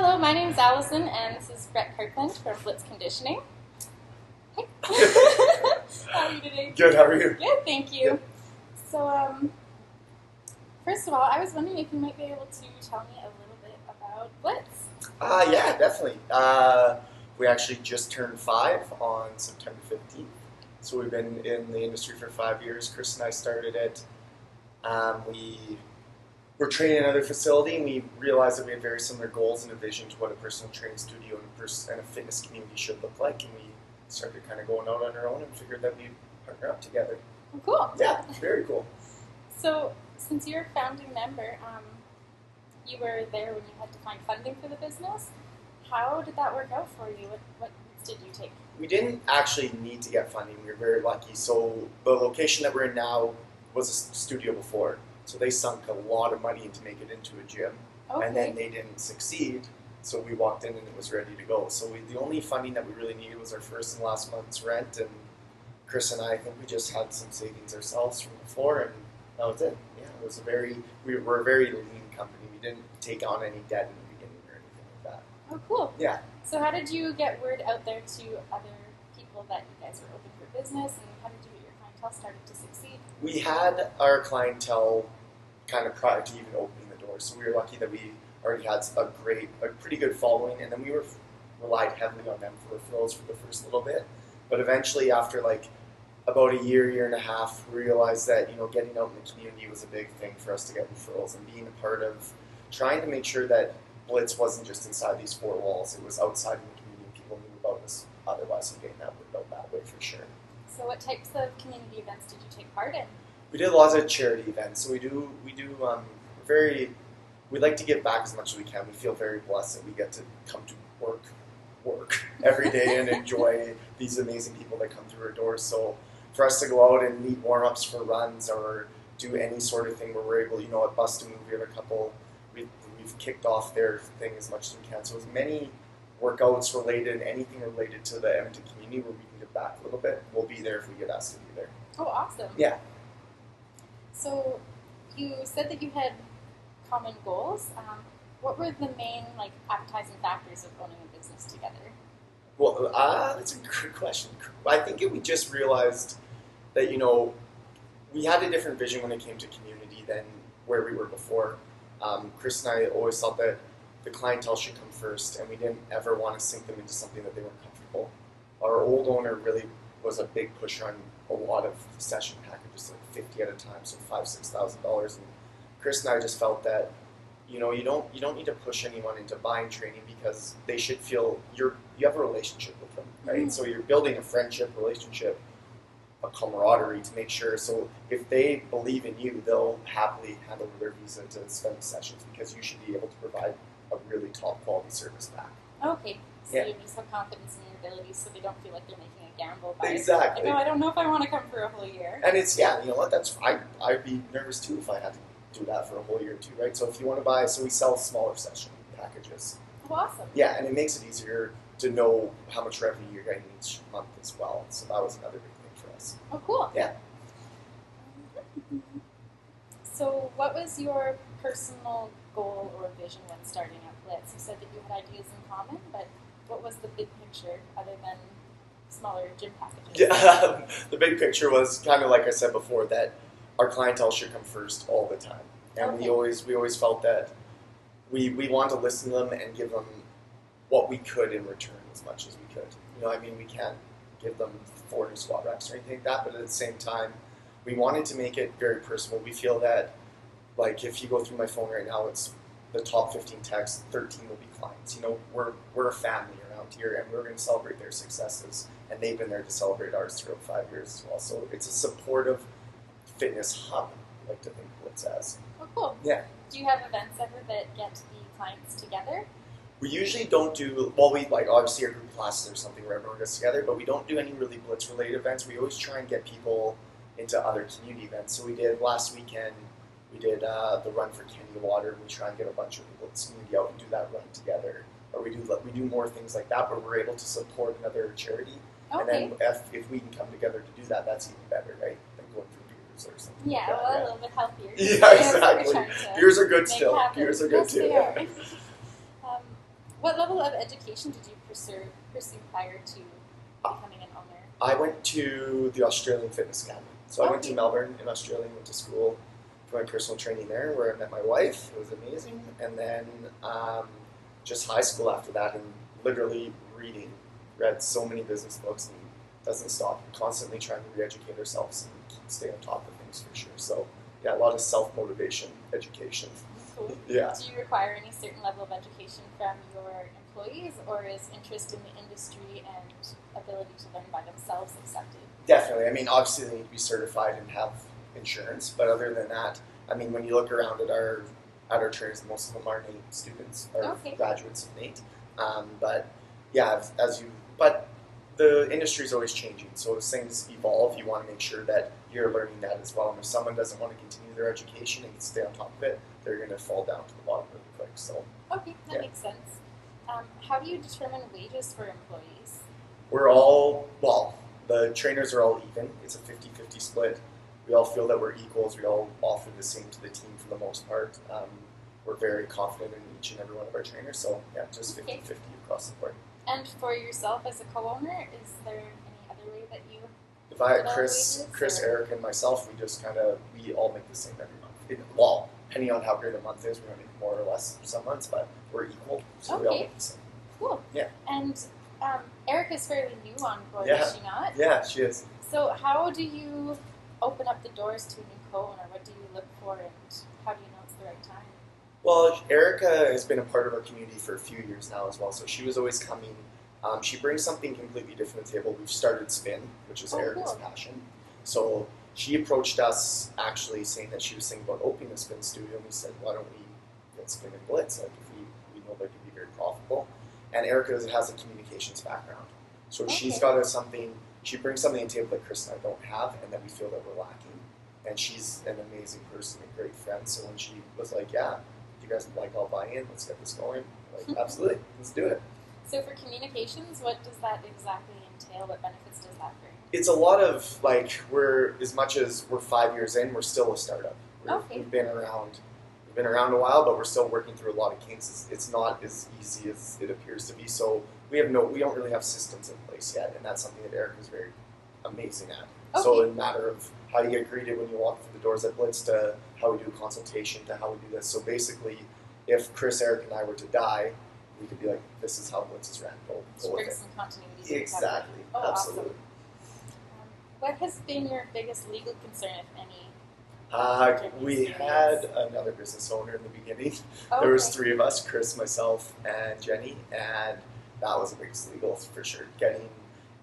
Hello, my name is Allison, and this is Brett Kirkland from Blitz Conditioning. Hey. How are you today? Good, how are you? Good, thank you. Good. So, first of all, I was wondering if you might be able to tell me a little bit about Blitz. Yeah, definitely. We actually just turned 5 on September 15th. So we've been in the industry for 5 years. Chris and I started it. We were training in another facility, and we realized that we had very similar goals and a vision to what a personal training studio and a fitness community should look like. And we started kind of going out on our own and figured that we'd partner up together. Oh, cool. Yeah, very cool. So, since you're a founding member, you were there when you had to find funding for the business. How did that work out for you? What routes did you take? We didn't actually need to get funding. We were very lucky. So the location that we're in now was a studio before. So they sunk a lot of money to make it into a gym. Okay. And then they didn't succeed. So we walked in and it was ready to go. So the only funding that we really needed was our first and last month's rent. And Chris and I think we just had some savings ourselves from before, and that was it. Yeah, it was we were a very lean company. We didn't take on any debt in the beginning or anything like that. Oh, cool. Yeah. So how did you get word out there to other people that you guys were open for business, and how did you get your clientele started to succeed? We had our clientele kind of prior to even opening the door, so we were lucky that we already had a pretty good following, and then we relied heavily on them for referrals for the first little bit. But eventually, after about a year and a half, we realized that getting out in the community was a big thing for us to get referrals, and being a part of trying to make sure that Blitz wasn't just inside these 4 walls; it was outside in the community. People knew about us otherwise, and getting that word out that way for sure. So, what types of community events did you take part in? We did lots of charity events. So we like to give back as much as we can. We feel very blessed that we get to come to work every day and enjoy these amazing people that come through our doors. So for us to go out and lead warm-ups for runs or do any sort of thing where we're able, at BUSN, we have a couple, we've kicked off their thing as much as we can. So as many workouts related, anything related to the Edmonton community where we can give back a little bit, we'll be there if we get asked to be there. Oh, awesome. Yeah. So you said that you had common goals. What were the main appetizing factors of owning a business together? Well, that's a good question. I think we just realized that, we had a different vision when it came to community than where we were before. Chris and I always thought that the clientele should come first, and we didn't ever want to sink them into something that they weren't comfortable. Our old owner really was a big pusher on a lot of session packages, like 50 at a time, so $5,000-$6,000. And Chris and I just felt that, you don't need to push anyone into buying training because they should feel you have a relationship with them, right? Mm-hmm. So you're building a friendship, relationship, a camaraderie to make sure. So if they believe in you, they'll happily hand over their visa to spend the sessions because you should be able to provide a really top quality service back. Okay. So yeah. You just have confidence in your abilities so they don't feel like they're making a gamble by exactly. I don't know if I want to come for a whole year. And it's, you know what, I'd be nervous too if I had to do that for a whole year too, right? So if you want to buy, so we sell smaller session packages. Oh, awesome. Yeah, and it makes it easier to know how much revenue you're getting each month as well. So that was another big thing for us. Oh, cool. Yeah. So what was your personal goal or vision when starting at Blitz? You said that you had ideas in common, but what was the big picture other than smaller gym packages? Yeah, the big picture was kind of like I said before, that our clientele should come first all the time. And okay. we always felt that we wanted to listen to them and give them what we could in return as much as we could. We can't give them 4 new squat racks or anything like that, but at the same time, we wanted to make it very personal. We feel that, if you go through my phone right now, it's the top 15 texts, 13 will be clients. We're a family around here, and we're going to celebrate their successes, and they've been there to celebrate ours throughout 5 years as well. So it's a supportive fitness hub, I like to think Blitz as. Oh, cool. Yeah. Do you have events ever that get the clients together? We usually don't do, we obviously our group classes or something where everyone gets together, but we don't do any really Blitz-related events. We always try and get people into other community events. So we did last weekend, we did the Run for Kenya Water. We try and get a bunch of people in the community out and do that run together. Or we do more things like that where we're able to support another charity. Okay. And then if we can come together to do that, that's even better, right? Than going for beers or something. Yeah, like that. a little bit healthier. Yeah, exactly. Beers are good still. Happen. Beers are good yes, too. They are. What level of education did you pursue prior to becoming an owner? I went to the Australian Fitness Academy. So I went to Okay. Melbourne in Australia, went to school for my personal training there, where I met my wife. It was amazing. And then just high school after that, and literally reading. Read so many business books and doesn't stop. Constantly trying to re-educate ourselves and stay on top of things for sure. So yeah, a lot of self-motivation, education. Cool. Yeah. Do you require any certain level of education from your employees, or is interest in the industry and ability to learn by themselves accepted? Definitely. I mean, obviously they need to be certified and have insurance, but other than that, I mean, when you look around at our trainers, most of them are NAIT students or Okay. graduates of NAIT. But yeah, but the industry is always changing. So as things evolve, you want to make sure that you're learning that as well. And if someone doesn't want to continue their education and stay on top of it, they're going to fall down to the bottom really quick. So Okay, that yeah. makes sense. How do you determine wages for employees? The trainers are all even. It's a 50-50 split. We all feel that we're equals. We all offer the same to the team for the most part. We're very confident in each and every one of our trainers. So yeah, just 50-50 across the board. And for yourself as a co-owner, is there any other way that you If I put on Chris, wages, or- Eric, and myself, we all make the same every month. Depending on how great a month is, we might make more or less some months, but we're equal, so we all Okay. make the same. Cool. Yeah. And Erica is fairly new on board, Yeah. is she not? Yeah, she is. So how do you open up the doors to a new co-owner? What do you look for, and how do you know it's the right time? Well, Erica has been a part of our community for a few years now as well, so she was always coming. She brings something completely different to the table. We've started Spin, which is Erica's Cool. passion. So she approached us actually saying that she was thinking about opening a Spin studio, and we said, why don't we get Spin and Blitz? Like, if we know that it could be very profitable. And Erica has a communications background. So she's Okay. got she brings something to the table that Chris and I don't have and that we feel that we're lacking. And she's an amazing person, a great friend. So when she was like, yeah, you guys would like, I'll buy in, let's get this going. Like, absolutely, let's do it. So for communications, what does that exactly entail? What benefits does that bring? It's a lot of as much as we're 5 years in, we're still a startup. Okay. We've been around a while, but we're still working through a lot of kinks. It's not as easy as it appears to be. So we don't really have systems in place yet, and that's something that Eric is very amazing at. Okay. So in a matter of how you get greeted when you walk through the doors at Blitz, to how we do a consultation, to how we do this. So basically, if Chris, Eric, and I were to die, we could be like, this is how Blitz is ran. Go Just with bring it. some continuity. to the Exactly. company. Oh, Absolutely. awesome. What has been your biggest legal concern, if any? We had another business owner in the beginning. Oh, There was okay. 3 of us, Chris, myself, and Jenny, and that was the biggest legal for sure.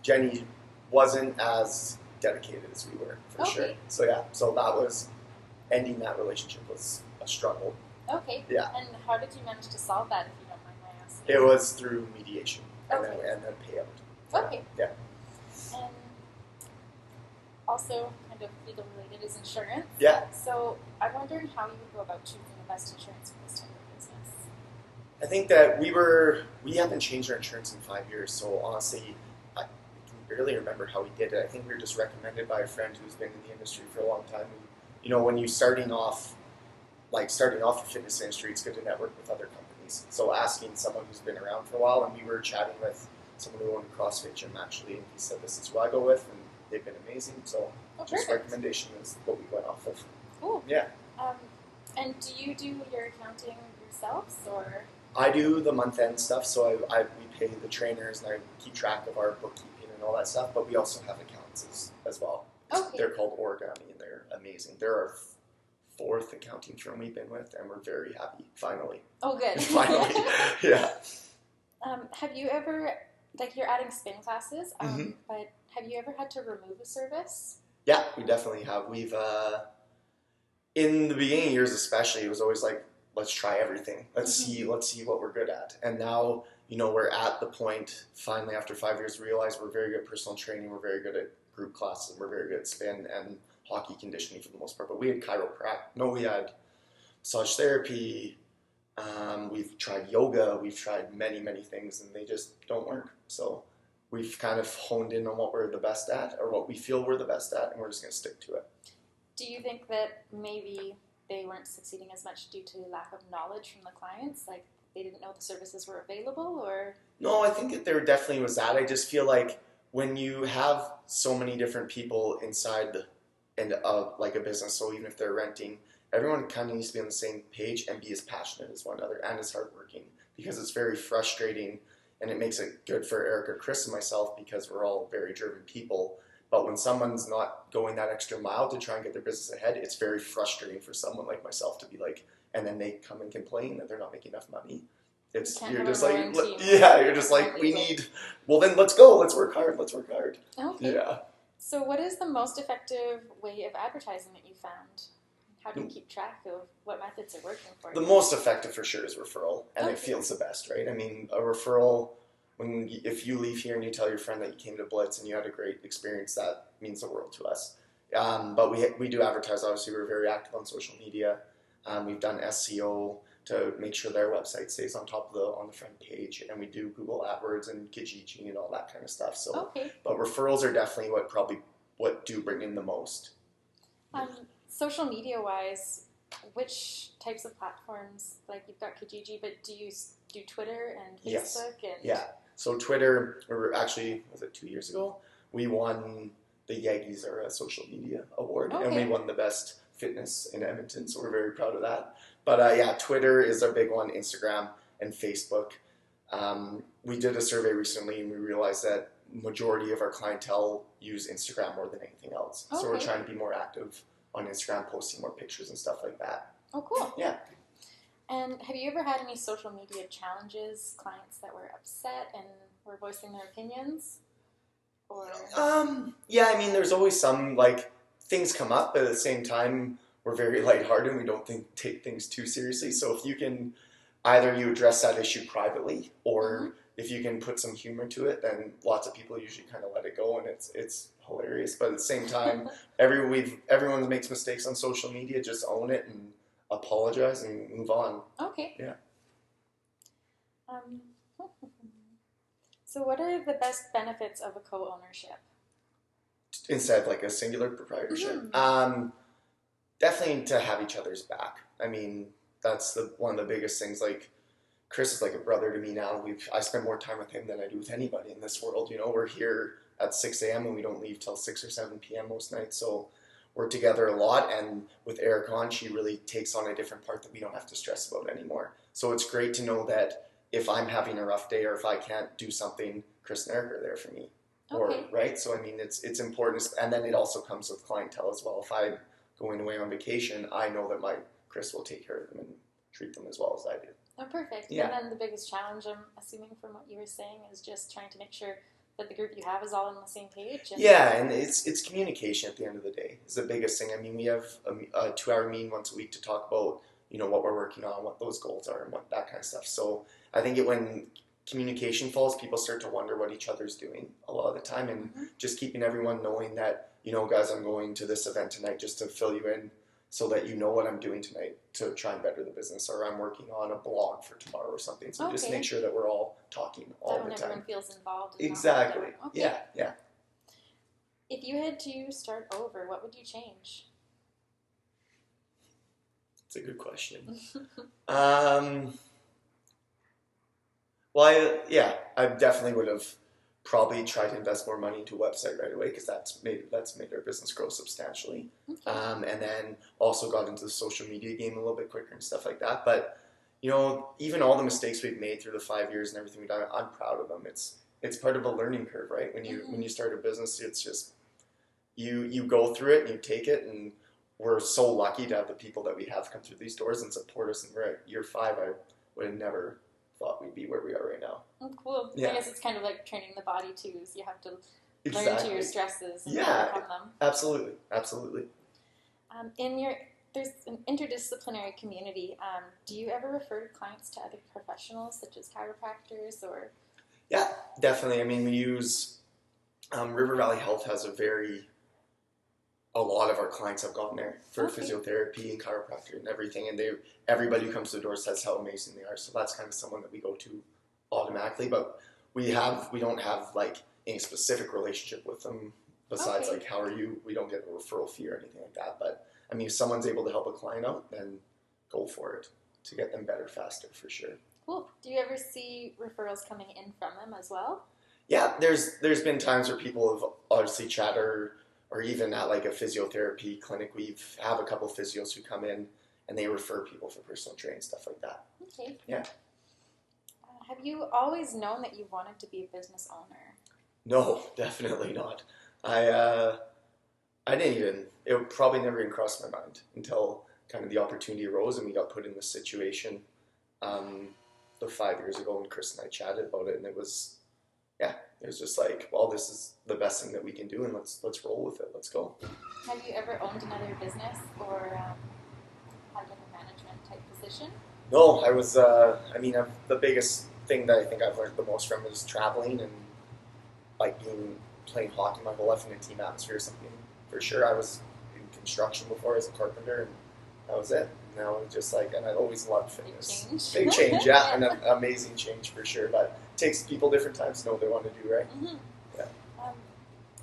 Jenny wasn't as dedicated as we were, for sure. Okay. So that was, ending that relationship was a struggle. Okay. Yeah. And how did you manage to solve that, if you don't mind my asking? It was through mediation and Okay. then payout. Okay. Yeah. And also, kind of legal related, is insurance. Yeah. So I'm wondering how you would go about choosing the best insurance for this type of business. I think that we haven't changed our insurance in 5 years, so honestly, I can barely remember how we did it. I think we were just recommended by a friend who's been in the industry for a long time. When you're starting off the fitness industry, it's good to network with other companies. So asking someone who's been around for a while, and we were chatting with someone who owned a CrossFit gym actually, and he said this is who I go with, and they've been amazing. So Oh, just perfect. recommendation is what we went off of. Cool. Yeah. And do you do your accounting yourselves, or? I do the month-end stuff, so we pay the trainers, and I keep track of our bookkeeping and all that stuff, but we also have accountants as well. Okay. They're called Origami, and they're amazing. They're our 4th accounting firm we've been with, and we're very happy, finally. Oh, good. Finally, yeah. Have you ever, you're adding spin classes, Mhm. but have you ever had to remove a service? Yeah, we definitely have. We've, in the beginning years especially, it was always like, let's try everything. Let's see what we're good at. And now, we're at the point, finally, after 5 years, realize we're very good at personal training, we're very good at group classes, and we're very good at spin and hockey conditioning for the most part. But we had we had massage therapy, we've tried yoga, we've tried many, many things, and they just don't work. So we've kind of honed in on what we're the best at, or what we feel we're the best at, and we're just going to stick to it. Do you think that maybe they weren't succeeding as much due to lack of knowledge from the clients? Like, they didn't know the services were available, or? No, I think that there definitely was that. I just feel like when you have so many different people inside and like a business, so even if they're renting, everyone kind of needs to be on the same page and be as passionate as one another and as hardworking, because it's very frustrating, and it makes it good for Erica, Chris, and myself because we're all very driven people. But when someone's not going that extra mile to try and get their business ahead, it's very frustrating for someone like myself to be like, and then they come and complain that they're not making enough money. You're just like, yeah, you're just like, we need, well then let's go, let's work hard. Okay. Yeah. So what is the most effective way of advertising that you found? How do you keep track of what methods are working for you? The most effective for sure is referral, and Okay. it feels the best, right? I mean, a referral, if you leave here and you tell your friend that you came to Blitz and you had a great experience, that means the world to us. But we do advertise, obviously. We're very active on social media. We've done SEO to make sure their website stays on top of on the front page, and we do Google AdWords and Kijiji and all that kind of stuff. So, Okay. but referrals are definitely what do bring in the most. Social media wise, which types of platforms, like you've got Kijiji, but do you do Twitter and Facebook? Yes. And Yeah. So Twitter, was it 2 years ago? We won the Yagis Era Social Media Award, and we won the best fitness in Edmonton, so we're very proud of that. But yeah, Twitter is a big one, Instagram and Facebook. We did a survey recently, and we realized that majority of our clientele use Instagram more than anything else. So we're trying to be more active on Instagram, posting more pictures and stuff like that. Oh, cool. Yeah. And have you ever had any social media challenges, clients that were upset and were voicing their opinions? Or Yeah, I mean, there's always some, like, things come up, but at the same time, we're very lighthearted and we don't take things too seriously. So if you can, either you address that issue privately, or if you can put some humor to it, then lots of people usually kind of let it go, and it's hilarious. But at the same time, everyone makes mistakes on social media. Just own it and apologize and move on. Okay. Yeah. So what are the best benefits of a co-ownership? Instead of like a singular proprietorship? Definitely to have each other's back. I mean, that's one of the biggest things. Like, Chris is like a brother to me now. I spend more time with him than I do with anybody in this world. You know, we're here at 6 a.m. and we don't leave till 6 or 7 p.m. most nights. So we're together a lot. And with Erica on, she really takes on a different part that we don't have to stress about anymore. So it's great to know that if I'm having a rough day or if I can't do something, Chris and Erica are there for me. Okay. Right? So I mean, it's important. And then it also comes with clientele as well. If I'm going away on vacation, I know that Chris will take care of them and treat them as well as I do. Oh, perfect. Yeah. And then the biggest challenge, I'm assuming from what you were saying, is just trying to make sure that the group you have is all on the same page. Yeah, and it's communication at the end of the day is the biggest thing. I mean, we have a 2-hour meeting once a week to talk about, you know, what we're working on, what those goals are, and what that kind of stuff. So I think when communication falls, people start to wonder what each other's doing a lot of the time, and just keeping everyone knowing that, you know, guys, I'm going to this event tonight just to fill you in so that you know what I'm doing tonight to try and better the business, or I'm working on a blog for tomorrow or something. So just make sure that we're all talking all the time. Everyone feels involved. Exactly. Okay. Yeah. If you had to start over, what would you change? It's a good question. Well, I definitely would have probably tried to invest more money into a website right away, because that's made our business grow substantially. And then also got into the social media game a little bit quicker and stuff like that. But, you know, even all the mistakes we've made through the 5 years and everything we've done, I'm proud of them. It's part of a learning curve, right? When you start a business, it's just you go through it and you take it, and we're so lucky to have the people that we have come through these doors and support us. And we're at year 5. I would have never thought we'd be where we are right now. Oh, cool. Yeah. I guess it's kind of like training the body too. So you have to learn to your stresses and overcome them. Absolutely. There's an interdisciplinary community. Do you ever refer clients to other professionals such as chiropractors or? Yeah, definitely. I mean, we use River Valley Health has a lot of our clients have gone there for physiotherapy and chiropractor and everything, and everybody who comes to the door says how amazing they are. So that's kind of someone that we go to automatically, but we don't have like any specific relationship with them besides like, how are you? We don't get a referral fee or anything like that. But I mean, if someone's able to help a client out, then go for it to get them better faster, for sure. Cool. Do you ever see referrals coming in from them as well? Yeah, there's been times where people have obviously chat or even at like a physiotherapy clinic, we've have a couple of physios who come in and they refer people for personal training, stuff like that. Okay. Yeah. Have you always known that you wanted to be a business owner? No, definitely not. I I didn't even, it probably never even crossed my mind until kind of the opportunity arose and we got put in this situation um, the 5 years ago when Chris and I chatted about it, and it was, yeah, it was just like, well, this is the best thing that we can do, and let's roll with it. Let's go. Have you ever owned another business or had like a management type position? No, I was, the biggest thing that I think I've learned the most from is traveling and like playing hockey my whole life in a team atmosphere or something. For sure, I was in construction before as a carpenter, and that was it. Now it's just like, and I always loved fitness. Big change. Big change, yeah, and an amazing change for sure. But it takes people different times to know what they want to do, right? Mm-hmm. Yeah.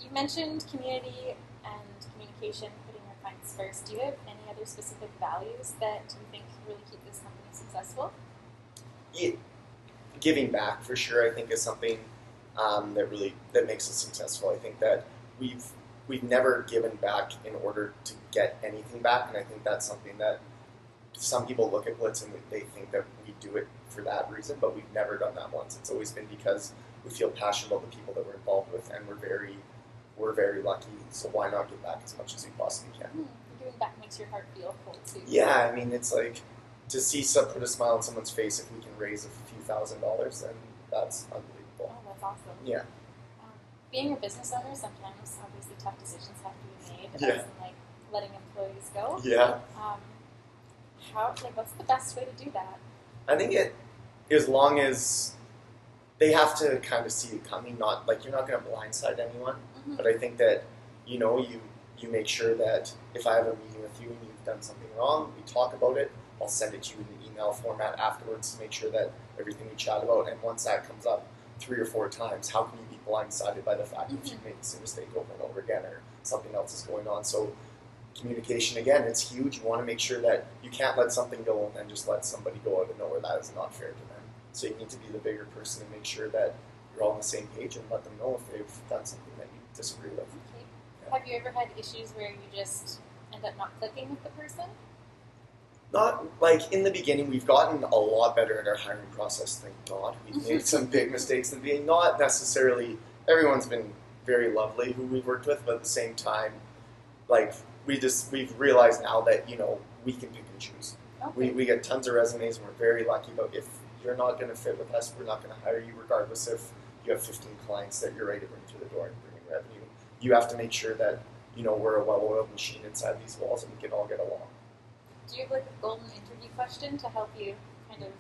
You mentioned community and communication, putting your clients first. Do you have any other specific values that you think really keep this company successful? Yeah, giving back for sure. I think is something that makes us successful. I think that we've never given back in order to get anything back, and I think that's something that some people look at Blitz and they think that we do it for that reason, but we've never done that once. It's always been because we feel passionate about the people that we're involved with, and we're very lucky. So why not give back as much as we possibly can? Giving back makes your heart feel full too. Yeah, I mean, it's like to put a smile on someone's face if we can raise a few $1,000s, then that's unbelievable. Oh, that's awesome. Yeah. Being a business owner, sometimes obviously tough decisions have to be made. Yeah. As in, like letting employees go. Yeah. What's the best way to do that? I think as long as they have to kind of see it coming, not like you're not going to blindside anyone, Mm-hmm. but I think that you make sure that if I have a meeting with you and you've done something wrong, we talk about it. I'll send it to you in an email format afterwards to make sure that everything we chat about, and once that comes up 3 or 4 times, how can you be blindsided by the fact that you make the same mistake over and over again, or something else is going on? So communication, again, it's huge. You want to make sure that you can't let something go and then just let somebody go out of nowhere. That is not fair to them. So you need to be the bigger person and make sure that you're all on the same page and let them know if they've done something that you disagree with. Okay. Yeah. Have you ever had issues where you just end up not clicking with the person? Not like in the beginning, we've gotten a lot better at our hiring process, thank God. We've made some big mistakes in the beginning. Not necessarily, everyone's been very lovely who we've worked with, but at the same time, like we've realized now that, we can pick and choose. Okay. We get tons of resumes and we're very lucky, but if you're not going to fit with us, we're not going to hire you regardless if you have 15 clients that you're ready to bring through the door and bring in revenue. You have to make sure that, we're a well-oiled machine inside these walls and we can all get along. Do you have like a golden interview question to help you kind of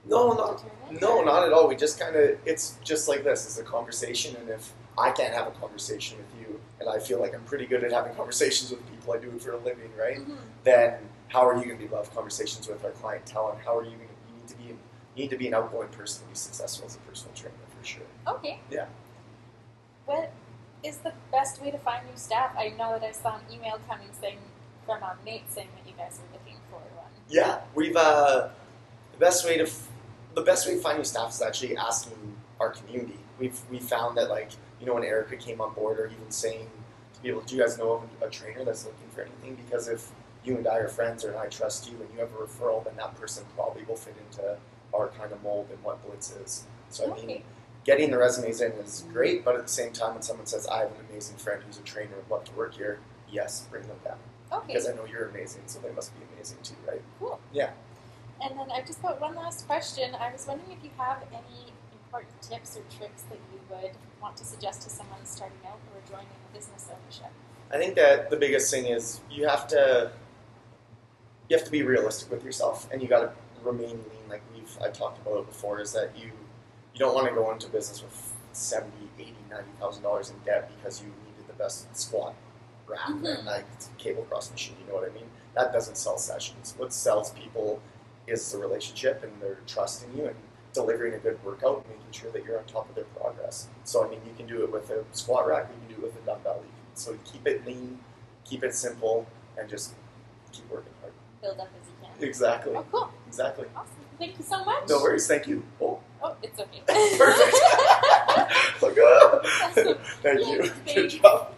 determine? No, not at all. We just it's just like this. It's a conversation, and if I can't have a conversation with you, and I feel like I'm pretty good at having conversations with people, I do it for a living, right? Mm-hmm. Then how are you going to be able to have conversations with our clientele, and how are you going to, you need to be an outgoing person to be successful as a personal trainer, for sure. Okay. Yeah. What is the best way to find new staff? I know that I saw an email coming from Nate saying that you guys are looking for one. Yeah, we've the best way to find new staff is actually asking our community. We found that, like, when Erica came on board, or even saying to people, do you guys know of a trainer that's looking for anything? Because if you and I are friends, or I trust you, and you have a referral, then that person probably will fit into our kind of mold and what Blitz is. So I mean, getting the resumes in is great, but at the same time, when someone says, I have an amazing friend who's a trainer and would love to work here, yes, bring them down. Okay. Because I know you're amazing, so they must be amazing too, right? Cool. Yeah. And then I've just got one last question. I was wondering if you have any important tips or tricks that you would want to suggest to someone starting out or joining a business ownership. I think that the biggest thing is you have to be realistic with yourself, and you got to remain lean. Like I talked about it before, is that you don't want to go into business with $70,000, $80,000, $90,000 in debt because you needed the best squat rack and like cable cross machine. You know what I mean? That doesn't sell sessions. What sells people is the relationship and their trust in you and delivering a good workout, and making sure that you're on top of their progress. So I mean, you can do it with a squat rack, you can do it with a dumbbell. So keep it lean, keep it simple, and just keep working hard. build up as you can. Exactly. Oh, cool. Exactly. Awesome. Thank you so much. No worries. Thank you. Oh, Oh, it's okay. perfect. Look, Awesome. thank Yay, you. Good thanks. job.